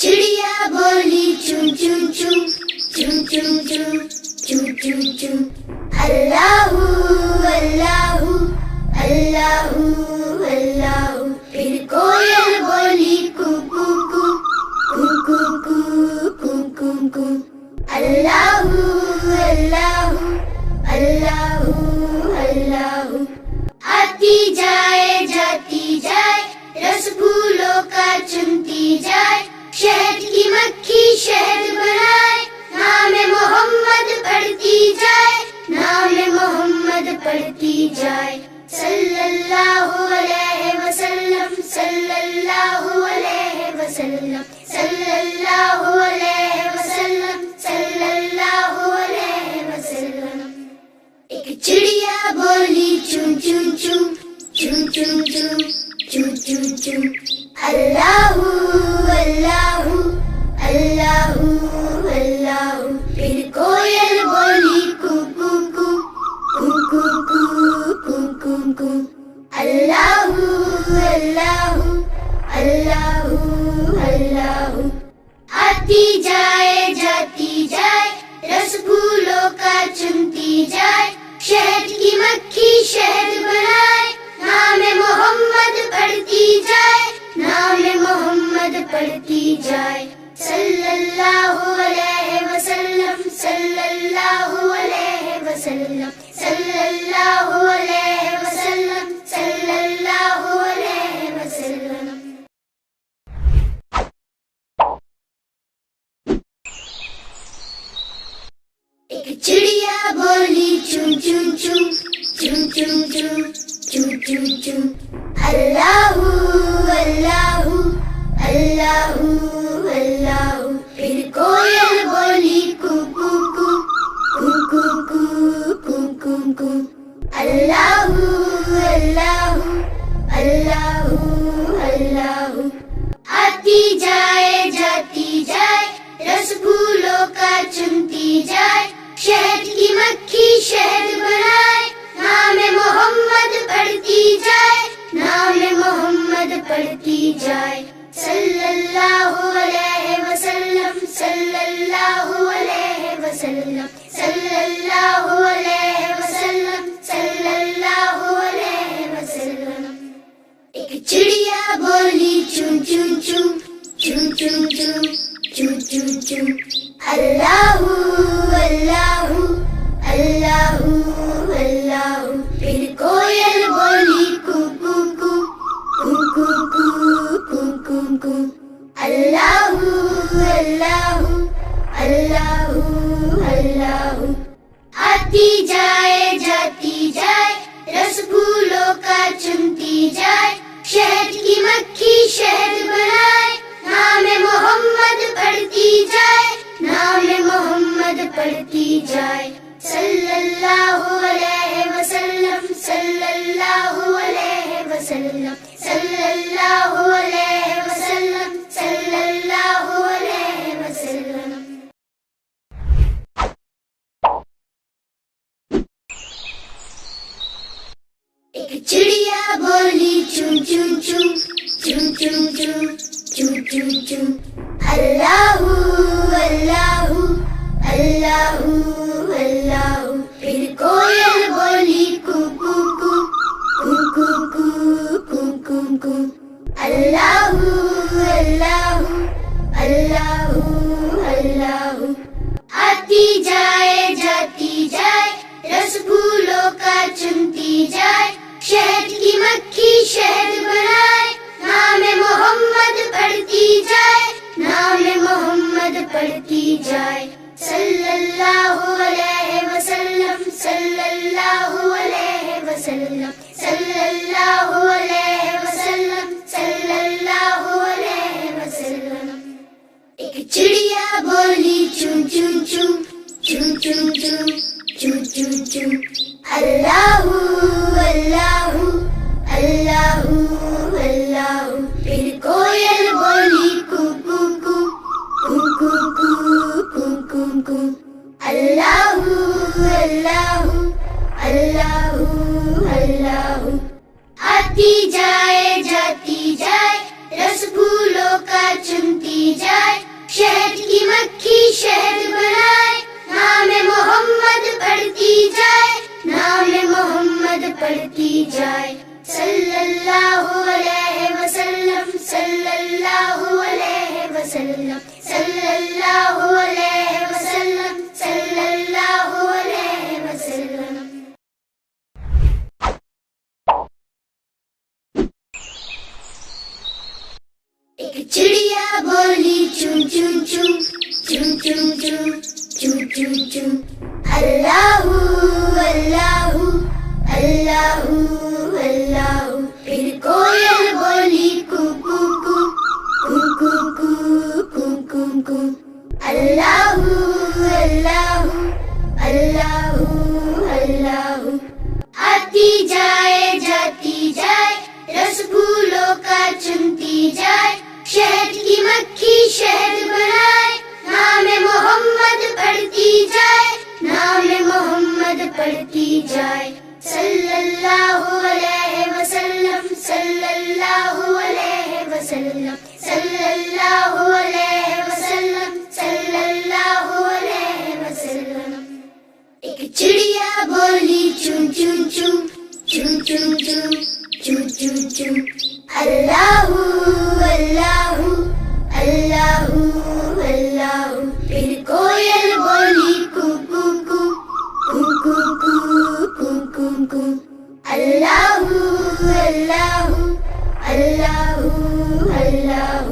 चिड़िया बोली चूं चूं चूं चूं चूं चूं चूं चूं चूं। अल्लाहू अल्लाहू अल्लाहू अल्लाहू। फिर कोयल बोली कू कू कू कू कू कू कू कू कू। अल्लाहू अल्लाहू अल्लाहू अल्लाहू। आती जाए जाती जाए रस फूलों का चुनती जाए। शहद की मक्खी शहद बनाए। नाम मोहम्मद पढ़ती जाए। नाम मोहम्मद पढ़ती जाए। सल्लल्लाहु अलैहि वसल्लम सल्लल्लाहु अलैहि वसल्लम सल्लल्लाहु अलैहि वसल्लम सल्लल्लाहु अलैहि वसल्लम। एक चिड़िया बोली चूं चूं चूं चूं चूं चूं चूं चूं चूं। अल्लाहू अल्लाहू अल्लाहू अल्लाहू। फिर कोयल बोली कू कू कू कू कू कू कू कू कू। अल्लाहू अल्लाहू अल्लाहू अल्लाहू। आती जाए जाती जाए रस फूलों का चुनती जाए। शहद की मक्खी शहद बनाए। नाम मोहम्मद पढ़ती जाए। नाम मोहम्मद पढ़ती जाए। सल्लल्लाहु अलैहि वसल्लम सल्लल्लाहु अलैहि वसल्लम सल्लल्लाहु अलैहि वसल्लम सल्लल्लाहु अलैहि वसल्लम। एक चिड़िया बोली चूं चूं चूं चूं चूं चूं चूं चूं चूं। अल्लाहू अल्लाहू अल्लाहू अल्लाहू। फिर कोयल बोली कू कू कू कू कू कू कू कू कू। अल्लाहू अल्लाहू अल्लाहू अल्लाहू। आती जाए जाती जाए रस फूलों का चुनती जाए। शहद की मक्खी शहद बनाए। नाम मोहम्मद पढ़ती जाए। नाम मोहम्मद पढ़ती जाए। सल्लल्लाहु अलैहि वसल्लम सल्लल्लाहु अलैहि वसल्लम सल्लल्लाहु अलैहि वसल्लम सल्लल्लाहु अलैहि वसल्लम। एक चिड़िया बोली चूं चूं चूं चूं चूं चूं चूं चूं चूं। अल्लाहू अल्लाहू अल्लाहू अल्लाहू। फिर कोयल बोली कू कू कू कू कू कू कू कू कू। अल्लाहू अल्लाहू अल्लाहू अल्लाहू। आती जाए जाती जाए रस फूलों का चुनती जाए। शहद की मक्खी शहद बनाए। नाम मोहम्मद पढ़ती जाए। नाम मोहम्मद पढ़ती जाए। सल्लल्लाहु अलैहि वसल्लम सल्लल्लाहु अलैहि वसल्लम सल्लल्लाहु अलैहि वसल्लम सल्लल्लाहु अलैहि वसल्लम। एक चिड़िया बोली चूं चूं चूं चूं चूं चूं चूं चूं चूं। अल्लाहू अल्लाहू अल्लाहू अल्लाहू। फिर कोयल बोली कू कू कू कू कू कू कू कू कू। अल्लाहू अल्लाहू अल्लाहू अल्लाहू। आती जाए जाती जाए रस फूलों का चुनती जाए। शहद की मक्खी शहद बनाए। नाम मोहम्मद पढ़ती जाए। नाम मोहम्मद पढ़ती जाए। सल्लल्लाहु अलैहि वसल्लम सल्लल्लाहु अलैहि वसल्लम सल्लल्लाहु अलैहि वसल्लम सल्लल्लाहु अलैहि वसल्लम। एक चिड़िया बोली चूं चूं चूं चूं चूं चूं चूं चूं चूं। अल्लाहू अल्लाहू अल्लाहू अल्लाहू। फिर कोयल बोली कू कू कू कू कू कू कू कू sallallahu alayhi wa sallam, sallallahu alayhi wa sallam, sallallahu alayhi wa sallam, sallallahu alayhi wa sallam. ایک چڑیا بولی چون چون چون چون چون چون چون چون چون اللہ اللہ اللہ اللہ. پھر کوئل بولی کو کو کو کو کو کو کو کو اللہ اللہ اللہ اللہ. آتی جائے جاتی جائے رس پھولوں کا چنتی جائے شہد کی مکھی شہد بنائے نام محمد پڑھتی جائے نام محمد پڑھتی جائے صلی اللہ علیہ وسلم صلی اللہ علیہ وسلم صلی اللہ علیہ وسلم صلی اللہ علیہ وسلم. ایک چڑیا بولی چون چون چون چون چون چون چون چون چون اللہ اللہ اللہ اللہ. پھر کوئل بولی کو کو کو کو کو کو کو کو کو اللہ اللہ اللہ اللہ.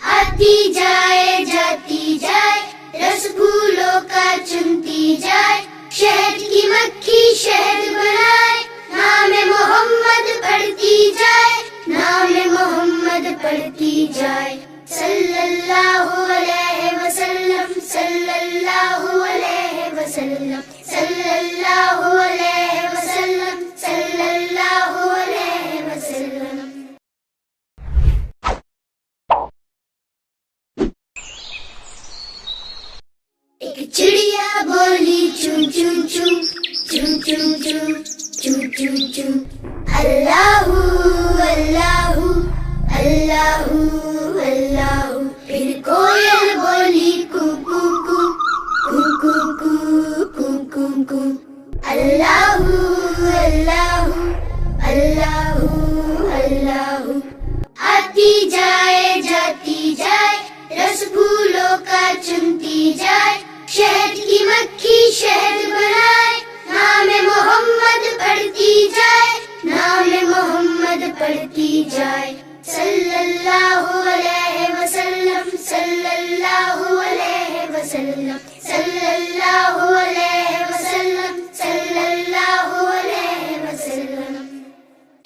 آتی جائے جاتی جائے رس پھولوں کا چنتی جائے شہد کی مکھی شہد بنائے نام محمد پڑھتی جائے نام محمد پڑھتی جائے صلی اللہ علیہ وسلم صلی اللہ علیہ وسلم صلی اللہ علیہ وسلم صلی اللہ علیہ وسلم. ایک چڑیا بولی چون چون چون چون چون چون چون چون چون اللہ اللہ اللہ اللہ. پھر کوئل بولی کو کو کو کو کو کو کو کو کو اللہ اللہ اللہ اللہ. آتی جائے جاتی جائے رس پھولوں کا چنتی جائے شہد کی مکھی شہد بنائے نام محمد پڑھتی جائے نام محمد پڑھتی جائے صلی اللہ علیہ وسلم صلی اللہ علیہ وسلم صلی اللہ علیہ وسلم صلی اللہ علیہ وسلم.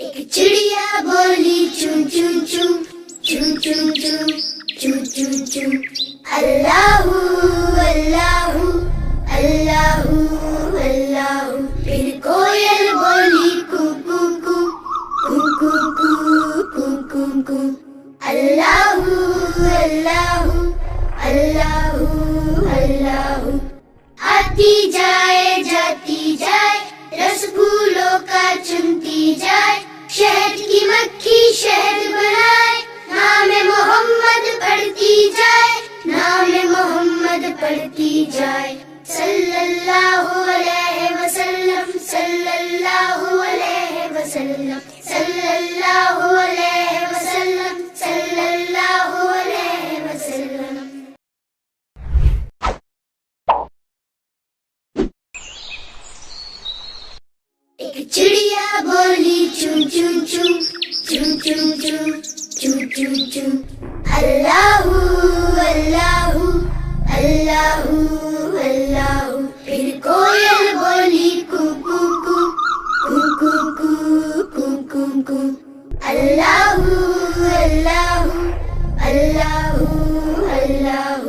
ایک چڑیا بولی چون چون چون چون چون چون چون چون چون اللہ اللہ اللہ اللہ. پھر کوئل بولی کو کو کو کو کو کو کو کو کو اللہ اللہ اللہ اللہ. آتی جائے جاتی جائے رس پھولوں کا چنتی جائے شہد کی مکھی شہد بنائے نام محمد پڑھتی جائے نام محمد پڑھتی جائے صلی اللہ علیہ وسلم صلی اللہ علیہ وسلم صلی اللہ علیہ وسلم صلی اللہ علیہ وسلم. ایک چڑیا بولی چون چون چون چون چون چون چون چون چون اللہ اللہ اللہ اللہ. پھر کوئل بولی کو کو کو کو کو کو کو کو کو اللہ اللہ اللہ اللہ.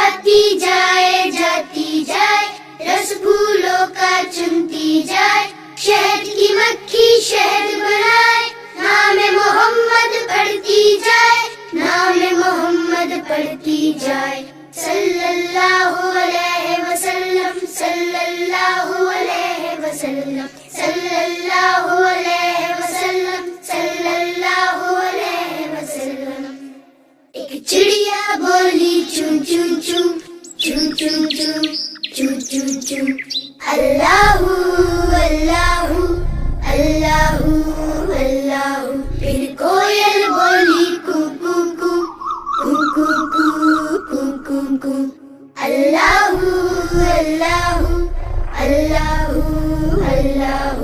آتی جائے جاتی جائے رس پھولوں کا چنتی جائے شہد کی مکھی شہد بنائے نام محمد پڑھتی جائے نام محمد پڑھتی جائے صلی اللہ علیہ وسلم صلی اللہ علیہ وسلم صلی اللہ علیہ وسلم صلی اللہ علیہ وسلم. ایک چڑیا بولی چون چون چون چون چون چون چون چون چون اللہ اللہ اللہ اللہ. अल्लाह। फिर कोयल बोली कू कू कू कू कू कू कू कू कू। अल्लाह अल्लाह अल्लाह अल्लाह।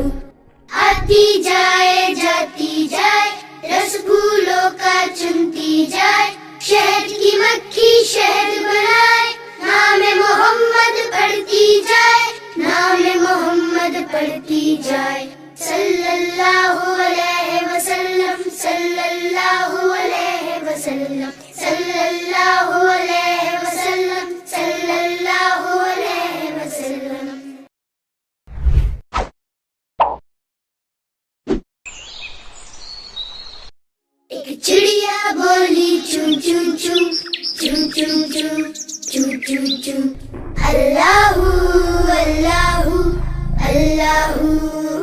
आती जाए जाती जाए, रस फूलों का चुनती जाए, शहद की मक्खी शहद बनाए, नाम मोहम्मद पढ़ती जाए, नाम मोहम्मद पढ़ती जाए। सल्लल्लाहु अलैहि वसल्लम सल्लल्लाहु अलैहि वसल्लम सल्लल्लाहु अलैहि वसल्लम सल्लल्लाहु अलैहि वसल्लम। एक चिड़िया बोली चू चू चू चू चू चू चू चू चू। अल्लाहू अल्लाहू अल्लाहू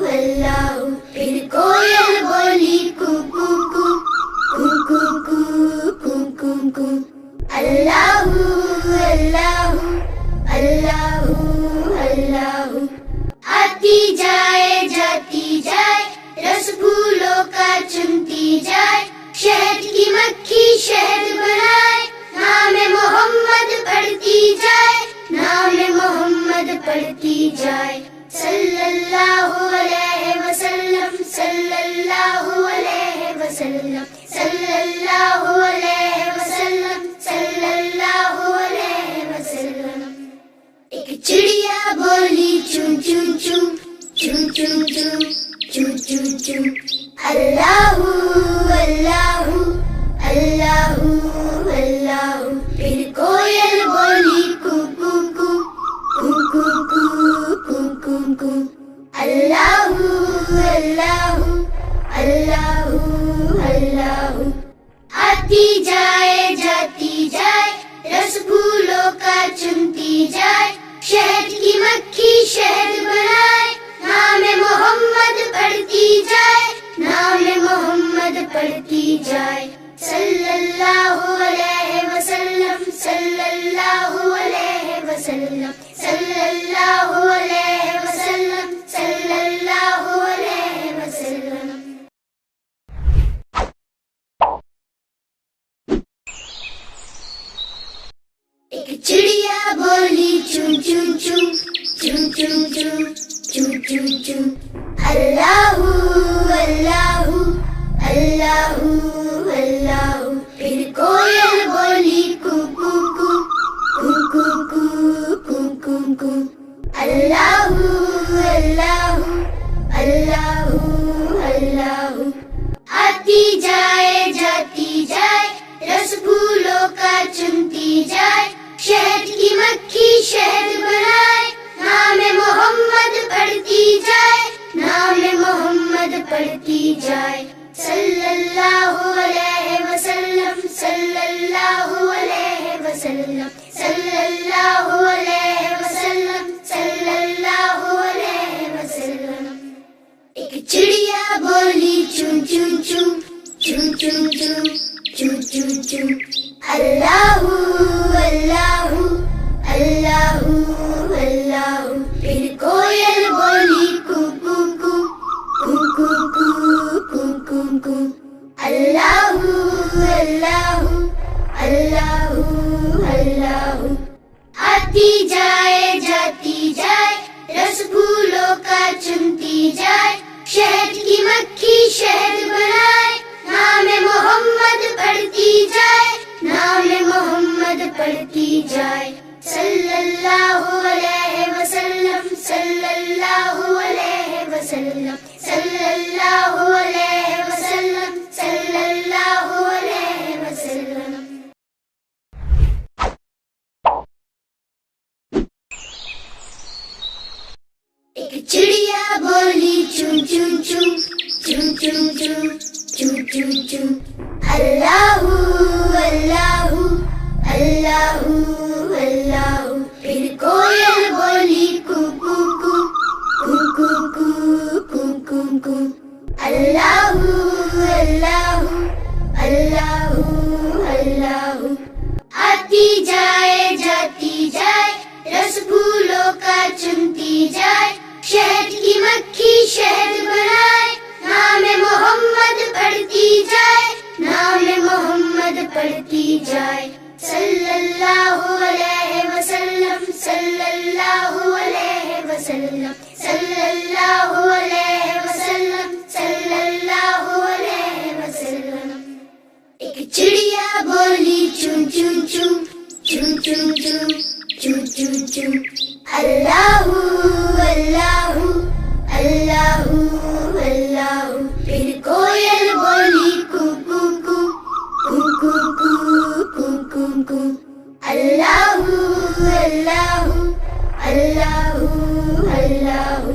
अल्लाहू। फिर कोयल बोली कू कू कू कू कू कू कू कू कू। अल्लाहू अल्लाहू अल्लाहू अल्लाहू। आती जाए जाती जाए, रस फूलों का चुनती जाए, शहद की मक्खी शहद बनाए, नाम मोहम्मद पढ़ती जाए, नाम मोहम्मद पढ़ती जाए। सल्लल्लाहु अलैहि वसल्लम सल्लल्लाहु अलैहि वसल्लम सल्लल्लाहु अलैहि वसल्लम सल्लल्लाहु अलैहि वसल्लम। एक चिड़िया बोली चू चू चू चू चू चू चू चू चू। अल्लाहू अल्लाहू अल्लाहू अल्लाहू। फिर कोयल बोली कू कू कू कू कू कू कू कू कू। अल्लाहू अल्लाहू अल्लाहू अल्लाहू। आती जाए जाती जाए, रस फूलों का चुनती जाए, शहद की मक्खी शहद बनाए, नाम मोहम्मद पढ़ती जाए, नाम मोहम्मद पढ़ती जाए। सल्लल्लाहु अलैहि वसल्लम सल्लल्लाहु अलैहि वसल्लम सल्लल्लाहु अलैहि वसल्लम सल्लल्लाहु अलैहि वसल्लम। एक चिड़िया बोली चू चू चू चू चू चू चू चू चू। अल्लाहू अल्लाहू अल्लाहू अल्लाहू। फिर कोयल बोली कू कू कू कू कू कू कू कू कू। अल्लाहू अल्लाहू अल्लाहू अल्लाहू। आती जाए जाती जाए, रस फूलों का चुनती जाए, शहद की मक्खी शहद बनाए, नाम मोहम्मद पढ़ती जाए, नाम मोहम्मद पढ़ती जाए। सल्लल्लाहु अलैहि वसल्लम सल्लल्लाहु अलैहि वसल्लम सल्लल्लाहु अलैहि वसल्लम सल्लल्लाहु अलैहि वसल्लम। एक चिड़िया बोली चू चू चू चू चू चू चू चू चू। अल्लाहू अल्लाहू अल्लाहू अल्लाहू। फिर कोयल बोली कू कू कू कू कू कू कू कू कू। अल्लाहू अल्लाहू अल्लाहू अल्लाहू। आती जाए जाती जाए, रस फूलों का चुनती जाए, शहद की मक्खी शहद बनाए, नाम मोहम्मद पढ़ती जाए, नाम मोहम्मद पढ़ती जाए। सल्लल्लाहु अलैहि वसल्लम सल्लल्लाहु अलैहि वसल्लम सल्लल्लाहु अलैहि वसल्लम सल्लल्लाहु अलैहि वसल्लम। एक चिड़िया बोली चू चू चू चू चू चू चू चू चू। अल्लाहू अल्लाहू अल्लाहू अल्लाहू। फिर कोयल बोली कू कू कू कू कू कू कू कू कू। अल्लाहू अल्लाहू अल्लाहू अल्लाहू। आती जाए जाती जाए, रस फूलों का चुनती जाए, शहद की मक्खी शहद बनाए, نام محمد پڑھتی جائے، نام محمد پڑھتی جائے، صلی اللہ علیہ وسلم، صلی اللہ علیہ وسلم، صلی اللہ علیہ وسلم، صلی اللہ علیہ وسلم۔ ایک چڑیا بولی چون چون چون چون چون چون چون چون چون، اللہ اللہ اللہ اللہ۔ پھر کوئل بولی کو کو کو کو کو کو کو کو کو، اللہ اللہ اللہ اللہ۔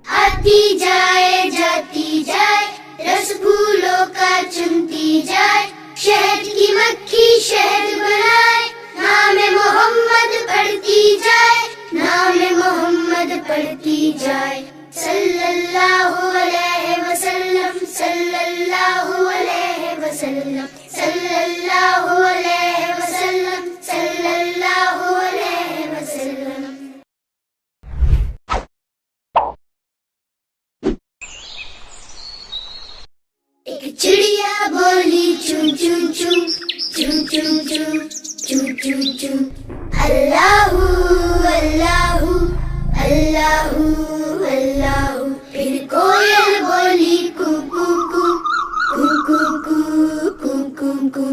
آتی جائے جاتی جائے، رس پھولوں کا چنتی جائے، شہد کی مکھی شہد بنائے، نام محمد پڑھتی جائے، نام محمد پڑھتی جائے، صلی اللہ علیہ وسلم، صلی اللہ علیہ وسلم، صلی اللہ علیہ وسلم، صلی اللہ علیہ وسلم۔ ایک چڑیا بولی چون چون چون چون چون چون چون چون چون، اللہ اللہ اللہ اللہ۔ پھر کوئل بولی کو کو کو کو کو کو کو کو کو،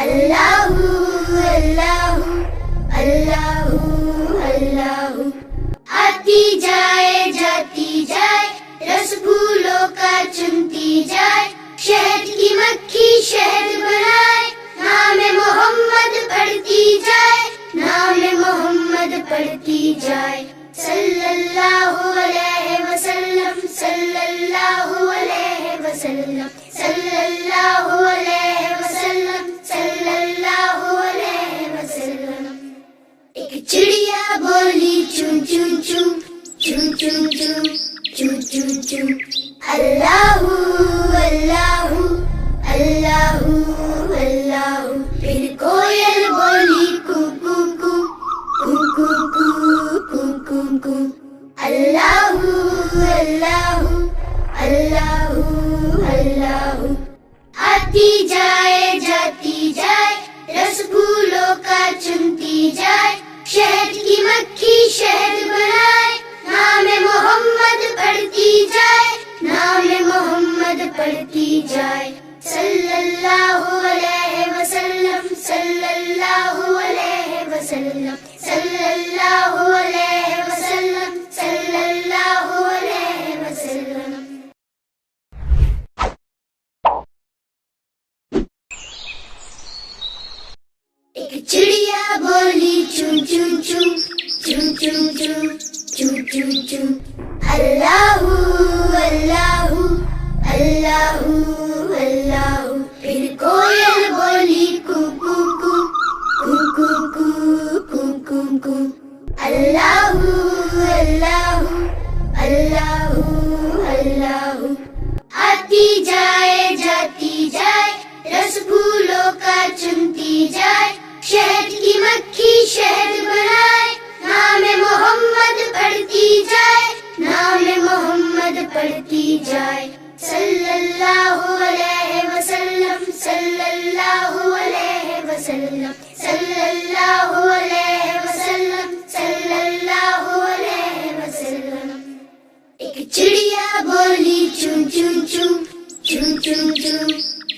اللہ اللہ اللہ اللہ۔ آتی جائے جاتی جائے، رس پھولوں کا چنتی جائے، شہد کی مکھی شہد بنائے، نام محمد پڑھتی جائے، نام محمد پڑھتی جائے، صلی اللہ علیہ وسلم، صلی اللہ علیہ وسلم، صلی اللہ علیہ وسلم، صلی اللہ علیہ وسلم۔ ایک چڑیا بولی چون چون چون چون چون چون چون چون چون، اللہ اللہ اللہ اللہ۔ پھر کوئل بولی کو کو کو کو کو کو کو کو کو، اللہ اللہ اللہ اللہ۔ آتی جائے جاتی جائے، رس پھولوں کا چنتی جائے، شہد کی مکھی شہد بنائے، نام محمد پڑھتی جائے، نام محمد پڑھتی جائے، صلی اللہ علیہ وسلم، صلی اللہ علیہ وسلم، صلی اللہ علیہ وسلم، صلی اللہ علیہ وسلم۔ ایک چڑیا بولی چون چون چون چون چون چون چون چون چون، اللہ اللہ اللہ اللہ۔ پھر کوئل بولی کو کو کو کو کو کو کو کو کو، اللہ اللہ اللہ اللہ۔ آتی جائے جاتی جائے، رس پھولوں کا چنتی جائے، شہد کی مکھی شہد بنائے، نام محمد پڑھتی جائے، نام محمد پڑھتی جائے، صلی اللہ علیہ وسلم، صلی اللہ علیہ وسلم، صلی اللہ علیہ وسلم، صلی اللہ علیہ وسلم۔ ایک چڑیا بولی چون چون چون چون چون چون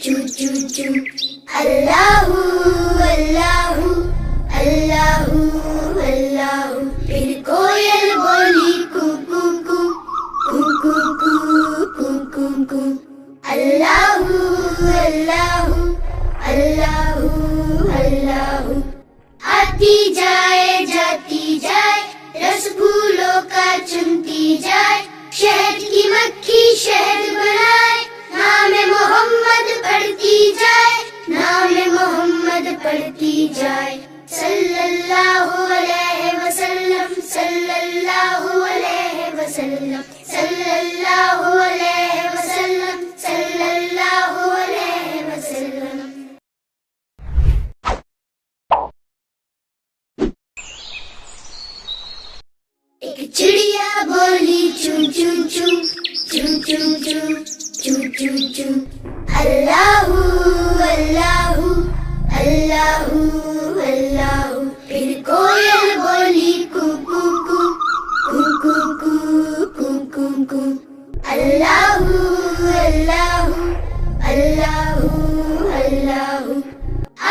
چون چون چون، اللہ اللہ اللہ اللہ۔ پھر کوئل بولی کو کو کو کو کو کو کو کو کو، اللہ اللہ اللہ اللہ۔ آتی جائے جاتی جائے، رس پھولوں کا چنتی جائے، شہد کی مکھی شہد بنائے، نام محمد پڑھتی جائے، نام محمد پڑھتی جائے، صلی اللہ علیہ وسلم، صلی اللہ علیہ وسلم، صلی اللہ علیہ وسلم، صلی اللہ علیہ وسلم۔ ایک چڑیا بولی چون چون چون چون چون چون चू चू चू अल्लाहू अल्लाहू अल्लाहू अल्लाहू फिर कोयल बोली कू कू कू कू कू कू कू कू कू अल्लाहू अल्लाहू अल्लाहू अल्लाहू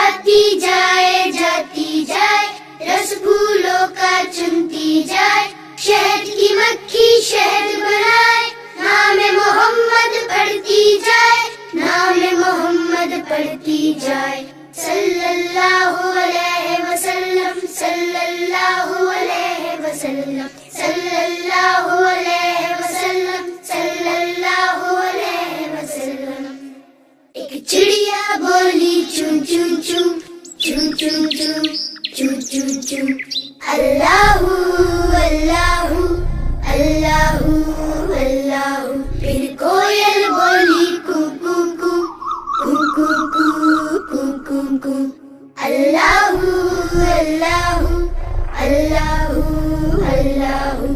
आती जाए जाती जाए रस फूलों का चुनती जाए शहद की मक्खी शहद बनाए नाम मोहम्मद पढ़ती जाए नाम मोहम्मद पढ़ती जाए सल्लल्लाहु अलैहि वसल्लम सल्लल्लाहु अलैहि वसल्लम सल्लल्लाहु अलैहि वसल्लम सल्लल्लाहु अलैहि वसल्लम एक चिड़िया बोली चूं चूं चूं चूं चूं चूं चूं चूं चूं अल्लाहू अल्लाहू अल्लाहू अल्लाहू फिर कोयल बोली कू कू कू कू कू कू कू कू कू अल्लाहू अल्लाहू अल्लाहू अल्लाहू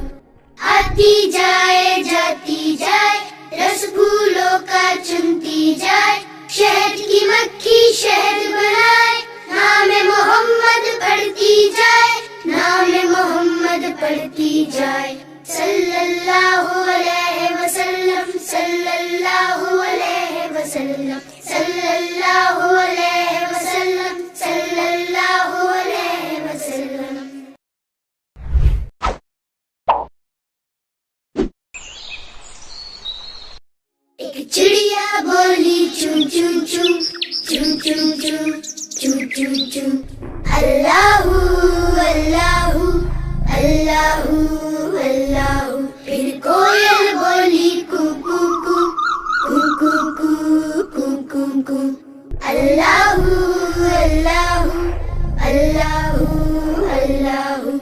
आती जाए जाती जाए रस फूलों का चुनती जाए शहद की मक्खी शहद बनाए नाम मोहम्मद पढ़ती जाए नाम मोहम्मद पढ़ती जाए सल्लल्लाहु अलैहि वसल्लम सल्लल्लाहु अलैहि वसल्लम सल्लल्लाहु अलैहि वसल्लम सल्लल्लाहु अलैहि वसल्लम एक चिड़िया बोली चूं चूं चूं चूं चूं चूं चूं चूं चूं अल्लाहू अल्लाहू अल्लाहू अल्लाहू फिर कोयल बोली कू कू कू कू कू कू कू कू कू अल्लाहू अल्लाहू अल्लाहू अल्लाहू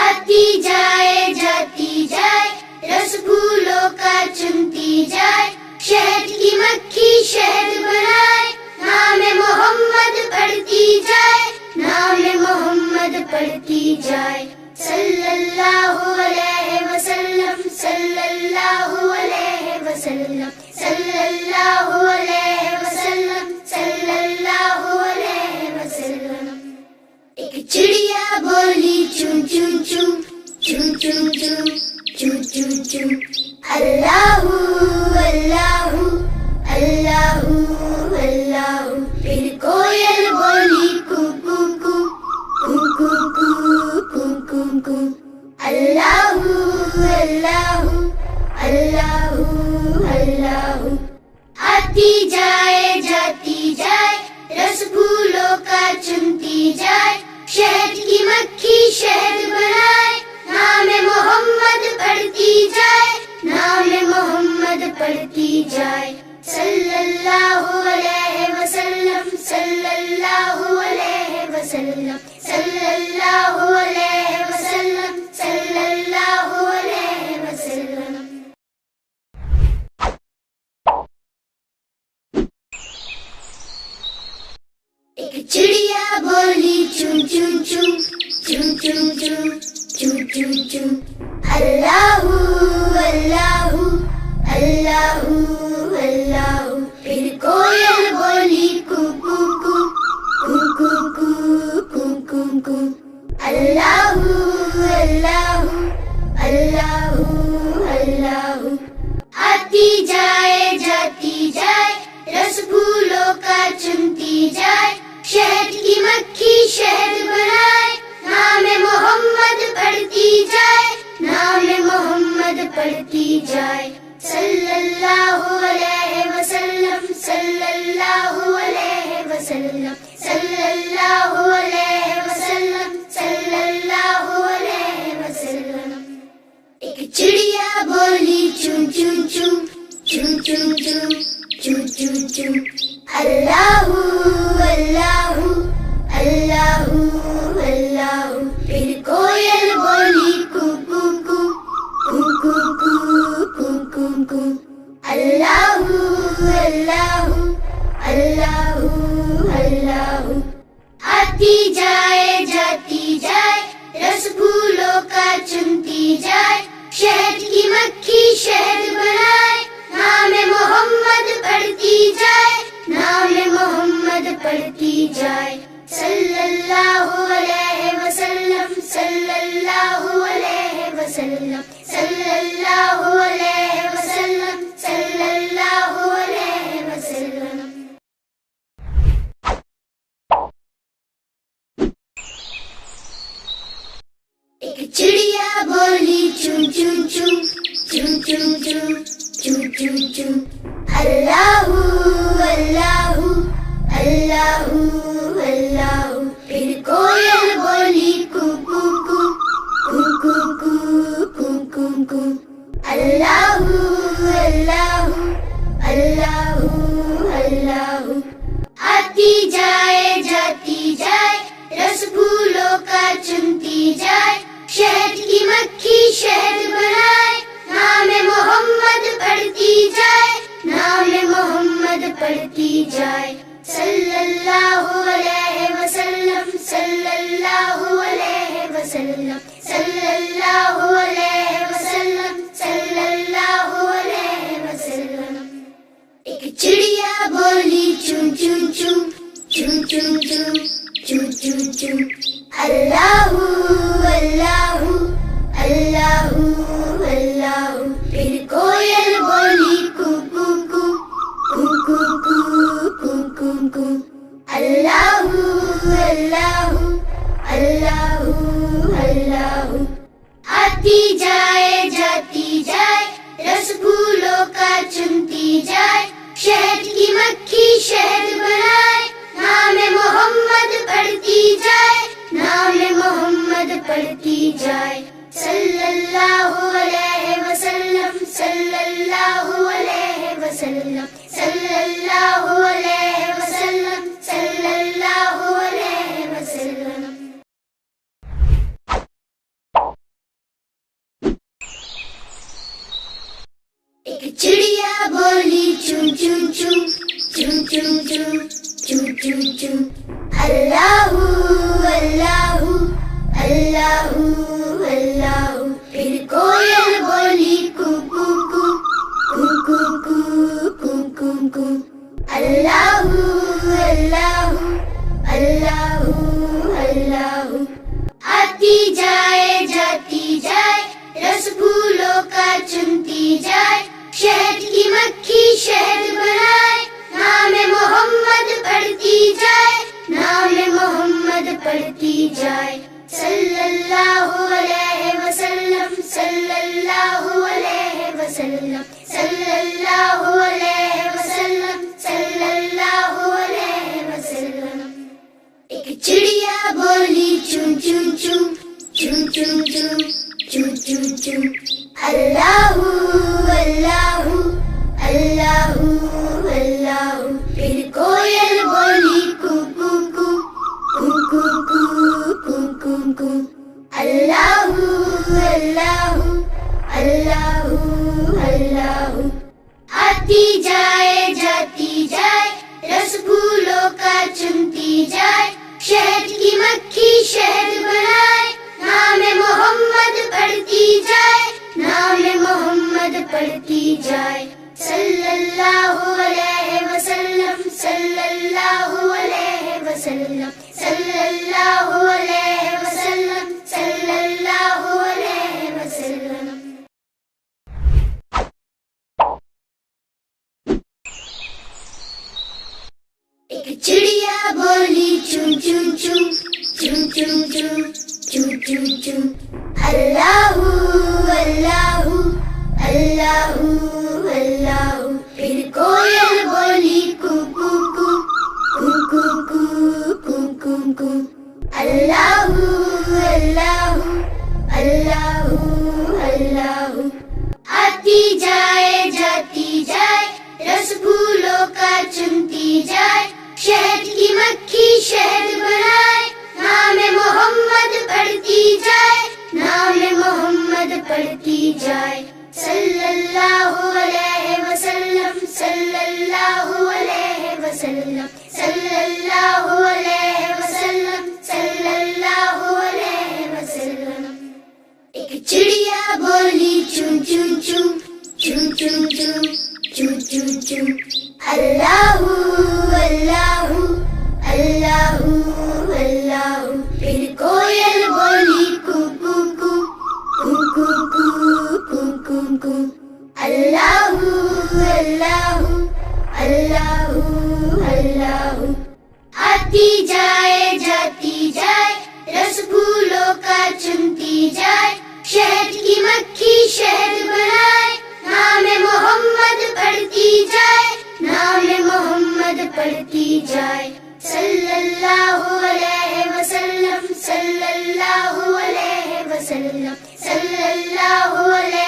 आती जाए जाती जाए रस फूलों का चुनती जाए शहद की मक्खी शहद बनाए नाम मोहम्मद पढ़ती जाए नाम मोहम्मद पढ़ती जाए सल्लल्लाहु अलैहि वसल्लम सल्लल्लाहु अलैहि वसल्लम सल्लल्लाहु अलैहि वसल्लम सल्लल्लाहु अलैहि वसल्लम एक चिड़िया बोली चूं चूं चूं चूं चूं चूं चूं चूं चूं अल्लाहू अल्लाहू अल्लाहू अल्लाहू फिर कोयल बोली कू कू कू कू कू कू कू कू कू अल्लाहू अल्लाहू अल्लाहू अल्लाहू आती जाए जाती जाए रस फूलों का चुनती जाए शहद की मक्खी शहद बनाए नाम मोहम्मद पढ़ती जाए नाम मोहम्मद पढ़ती जाए सल्लल्लाहु अलैहि वसल्लम सल्लल्लाहु अलैहि वसल्लम सल्लल्लाहु अलैहि वसल्लम सल्लल्लाहु अलैहि वसल्लम एक चिड़िया बोली चूं चूं चूं चूं चूं चूं चूं चूं चूं अल्लाहू अल्लाहू अल्लाहू अल्लाहू फिर कोयल बोली कू कू कू कू कू कू कू कू कू अल्लाहू अल्लाहू अल्लाहू अल्लाहू आती जाए जाती जाए रस फूलों का चुनती जाए शहद की मक्खी शहद बनाए नाम मोहम्मद पढ़ती जाए नाम मोहम्मद पढ़ती जाए सल्लल्लाहु अलैहि वसल्लम सल्लल्लाहु अलैहि वसल्लम सल्लल्लाहु अलैहि वसल्लम सल्लल्लाहु अलैहि वसल्लम एक चिड़िया बोली चूं चूं चूं चूं चूं चूं चूं चूं चूं अल्लाहू अल्लाहू अल्लाहू अल्लाहू फिर कोयल बोली कू कू कू कू कू कू कू कू कू अल्लाहू अल्लाहू अल्लाहू अल्लाहू आती जाए जाती जाए रस फूलों का चुनती जाए शहद की मक्खी शहद बनाए نام محمد پڑھتی جائے، نام محمد پڑھتی جائے، صلی اللہ علیہ وسلم، صلی اللہ علیہ وسلم، صلی اللہ علیہ وسلم، صلی اللہ علیہ وسلم۔ ایک چڑیا بولی چون چون چون چون چون چون چون چون چون، اللہ اللہ اللہ اللہ۔ پھر کوئل بولی کو کو کو کو کو کو کو کو کو، اللہ اللہ اللہ اللہ۔ آتی جائے جاتی جائے، رس پھولوں کا چنتی جائے، شہد کی مکھی شہد بنائے، نام محمد پڑھتی جائے، نام محمد پڑھتی جائے، صلی اللہ علیہ وسلم، صلی اللہ علیہ وسلم، صلی اللہ علیہ وسلم، صلی اللہ علیہ وسلم۔ ایک چڑیا بولی چون چون چون چون چون چون چون چون چون، اللہ اللہ اللہ اللہ۔ پھر کوئل بولی کو کو کو کو کو کو کو کو کو، اللہ اللہ اللہ اللہ۔ آتی جائے جاتی جائے، رس پھولوں کا چنتی جائے، شہد کی مکھی شہد بنائے، نام محمد پڑھتی جائے، نام محمد پڑھتی جائے، صلی اللہ علیہ وسلم، صلی اللہ علیہ وسلم، صلی اللہ علیہ وسلم، صلی اللہ علیہ وسلم۔ ایک چڑیا بولی چون چون چون چون چون چون چون چون چون، اللہ اللہ اللہ اللہ۔ پھر کوئل بولی کو کو کو کو کو کو کو کو کو، اللہ اللہ اللہ اللہ۔ آتی جائے جاتی جائے، رس پھولوں کا چنتی جائے، شہد کی مکھی شہد بنائے، نام محمد پڑھتی جائے، نام محمد پڑھتی جائے، صلی اللہ علیہ وسلم، صلی اللہ علیہ وسلم، صلی اللہ علیہ وسلم، صلی اللہ علیہ وسلم۔ ایک چڑیا بولی چون چون چون چون چون چون چون چون چون، اللہ اللہ اللہ اللہ۔ پھر کوئل بولی کو کو کو کو کو کو کو کو کو، اللہ اللہ اللہ اللہ۔ آتی جائے جاتی جائے، رس پھولوں کا چنتی جائے، شہد کی مکھی شہد بنائے، نام محمد پڑھتی جائے، نام محمد پڑھتی جائے، صلی اللہ علیہ وسلم، صلی اللہ علیہ وسلم، صلی اللہ علیہ وسلم، صلی اللہ علیہ وسلم۔ ایک چڑیا بولی چون چون چون چون چون چون چون چون چون، اللہ اللہ اللہ اللہ۔ پھر کوئل بولی کو کو کو کو کو کو کو کو کو، اللہ اللہ اللہ اللہ۔ آتی جائے جاتی جائے، رس پھولوں کا چنتی جائے، شہد کی مکھی شہد بنائے، نام محمد پڑھتی جائے، نام محمد پڑھتی جائے، صلی اللہ علیہ وسلم، صلی اللہ علیہ وسلم، صلی اللہ علیہ وسلم، صلی اللہ علیہ وسلم۔ ایک چڑیا بولی چون چون چون چون چون چون آتی جائے رس پھولوں کا چنتی جائے شہد کی مکھی شہد بنائے نام محمد پڑھتی جائے صلی اللہ علیہ وسلم صلی اللہ علیہ وسلم صلی اللہ علیہ